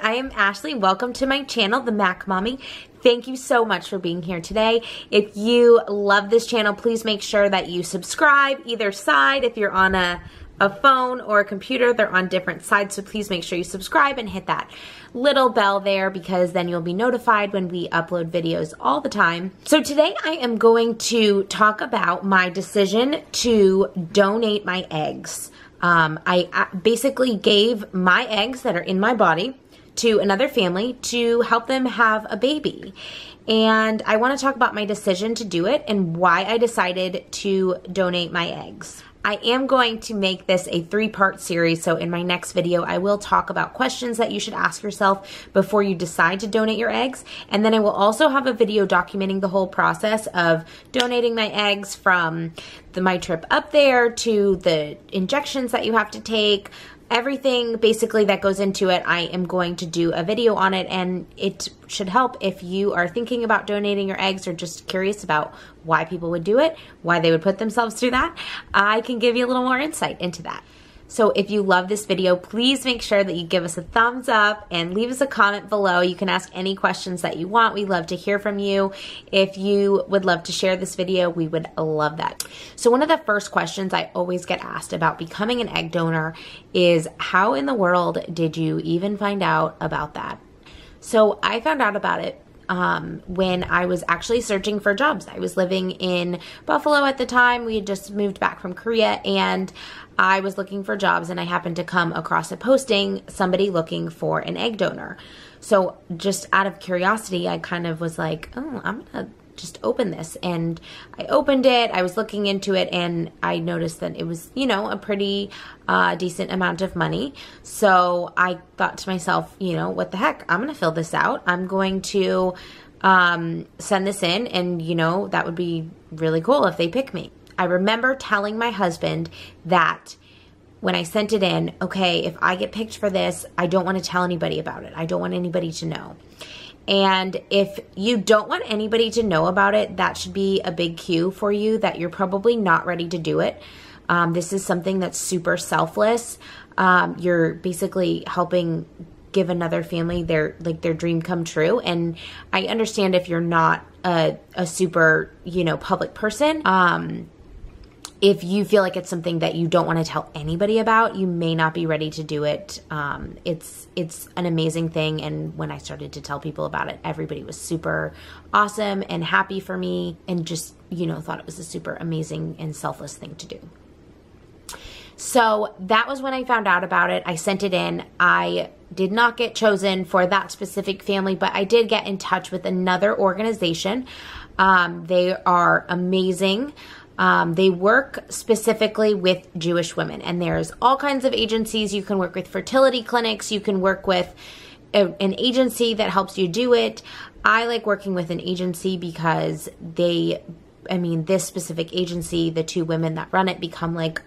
I am Ashley. Welcome to my channel, The Mac Mommy. Thank you so much for being here today. If you love this channel, please make sure that you subscribe either side. If you're on a phone or a computer, they're on different sides, so please make sure you subscribe and hit that little bell there, because then you'll be notified when we upload videos all the time. So today I am going to talk about my decision to donate my eggs. I basically gave my eggs that are in my body to another family to help them have a baby. And I want to talk about my decision to do it and why I decided to donate my eggs. I am going to make this a 3-part series, so in my next video I will talk about questions that you should ask yourself before you decide to donate your eggs, and then I will also have a video documenting the whole process of donating my eggs, from my trip up there to the injections that you have to take. Everything basically that goes into it, I am going to do a video on it, and it should help if you are thinking about donating your eggs or just curious about why people would do it, why they would put themselves through that. I can give you a little more insight into that. So if you love this video, please make sure that you give us a thumbs up and leave us a comment below. You can ask any questions that you want. We love to hear from you. If you would love to share this video, we would love that. So one of the first questions I always get asked about becoming an egg donor is, how in the world did you even find out about that? So I found out about it when I was actually searching for jobs. I was living in Buffalo at the time. We had just moved back from Korea, and I was looking for jobs, and I happened to come across a posting, somebody looking for an egg donor. So just out of curiosity, I kind of was like, oh, I'm gonna just open this. And I opened it, I was looking into it, and I noticed that it was, you know, a pretty decent amount of money. So I thought to myself, you know, what the heck, I'm gonna fill this out. I'm going to send this in, and you know, that would be really cool if they pick me. I remember telling my husband that when I sent it in, okay, if I get picked for this, I don't want to tell anybody about it. I don't want anybody to know. And if you don't want anybody to know about it, that should be a big cue for you that you're probably not ready to do it. This is something that's super selfless. You're basically helping give another family their dream come true. And I understand if you're not a super, you know, public person. If you feel like it's something that you don't want to tell anybody about, you may not be ready to do it. It's an amazing thing, and when I started to tell people about it, everybody was super awesome and happy for me, and just, you know, thought it was a super amazing and selfless thing to do. So that was when I found out about it. I sent it in. I did not get chosen for that specific family, but I did get in touch with another organization. They are amazing. They work specifically with Jewish women, and there's all kinds of agencies. You can work with fertility clinics. You can work with an agency that helps you do it. I like working with an agency because this specific agency, the 2 women that run it become like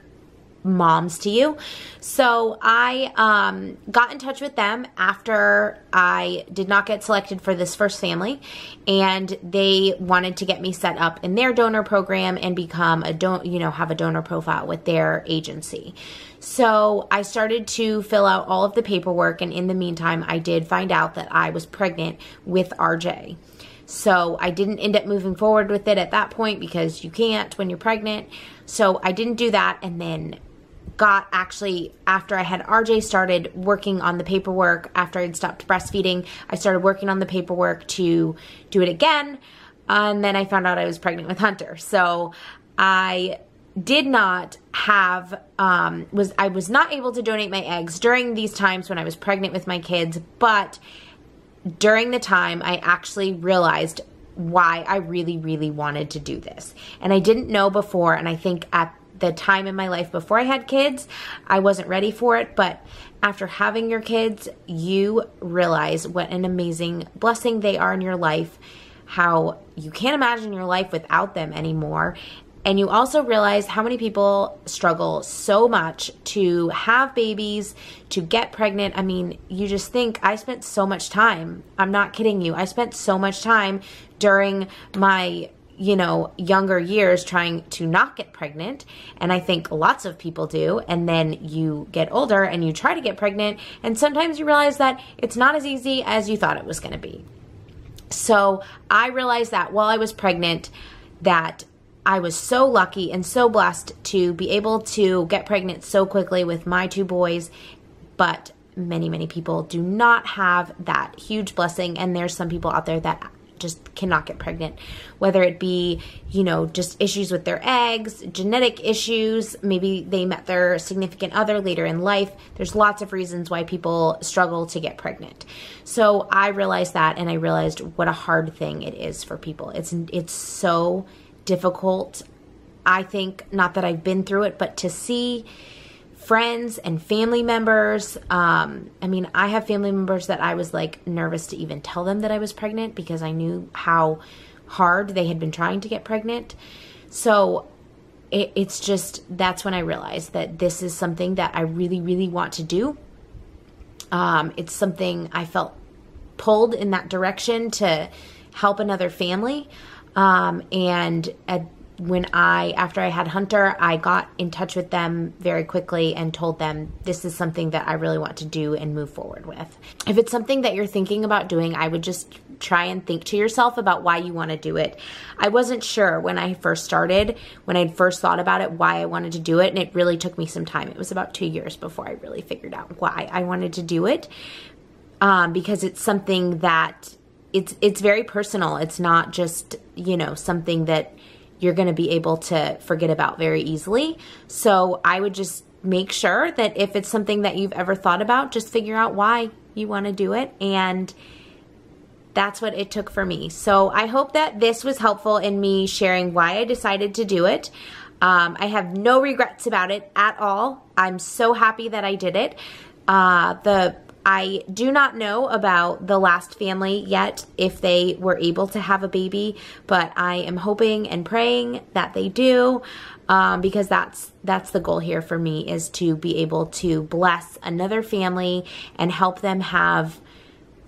moms to you. So I got in touch with them after I did not get selected for this first family, and they wanted to get me set up in their donor program and become have a donor profile with their agency. So I started to fill out all of the paperwork, and in the meantime I did find out that I was pregnant with RJ. So I didn't end up moving forward with it at that point, because you can't when you're pregnant. So I didn't do that, and then after I had RJ, started working on the paperwork. After I'd stopped breastfeeding, I started working on the paperwork to do it again, and then I found out I was pregnant with Hunter. So I did not have, I was not able to donate my eggs during these times when I was pregnant with my kids, but during the time I actually realized why I really, really wanted to do this. And I didn't know before, and I think at the time in my life before I had kids, I wasn't ready for it, but after having your kids, you realize what an amazing blessing they are in your life, how you can't imagine your life without them anymore. And you also realize how many people struggle so much to have babies, to get pregnant. I mean, you just think, I spent so much time, I'm not kidding you, I spent so much time during my you know, younger years trying to not get pregnant, and I think lots of people do, and then you get older and you try to get pregnant, and sometimes you realize that it's not as easy as you thought it was going to be. So I realized that while I was pregnant, that I was so lucky and so blessed to be able to get pregnant so quickly with my 2 boys, but many people do not have that huge blessing, and there's some people out there that just cannot get pregnant, whether it be, you know, just issues with their eggs, genetic issues, maybe they met their significant other later in life. There's lots of reasons why people struggle to get pregnant. So I realized that, and I realized what a hard thing it is for people. It's so difficult. I think, not that I've been through it, but to see friends and family members. I mean, I have family members that I was like nervous to even tell them that I was pregnant because I knew how hard they had been trying to get pregnant. So it's just, that's when I realized that this is something that I really want to do. It's something I felt pulled in that direction to help another family. After I had Hunter, I got in touch with them very quickly and told them this is something that I really want to do and move forward with. If it's something that you're thinking about doing, I would just try and think to yourself about why you want to do it. I wasn't sure when I first started, when I first thought about it, why I wanted to do it, and it really took me some time. It was about 2 years before I really figured out why I wanted to do it, because it's something that it's very personal. It's not just, you know, something that you're going to be able to forget about very easily. So I would just make sure that if it's something that you've ever thought about, just figure out why you want to do it. And that's what it took for me. So I hope that this was helpful in me sharing why I decided to do it. I have no regrets about it at all. I'm so happy that I did it. I do not know about the last family yet, if they were able to have a baby, but I am hoping and praying that they do, because that's the goal here for me, is to be able to bless another family and help them have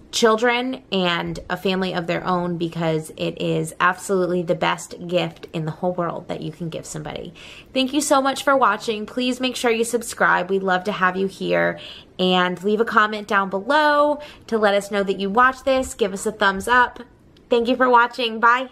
children and a family of their own, because it is absolutely the best gift in the whole world that you can give somebody. Thank you so much for watching. Please make sure you subscribe. We'd love to have you here, and leave a comment down below to let us know that you watched this. Give us a thumbs up. Thank you for watching. Bye.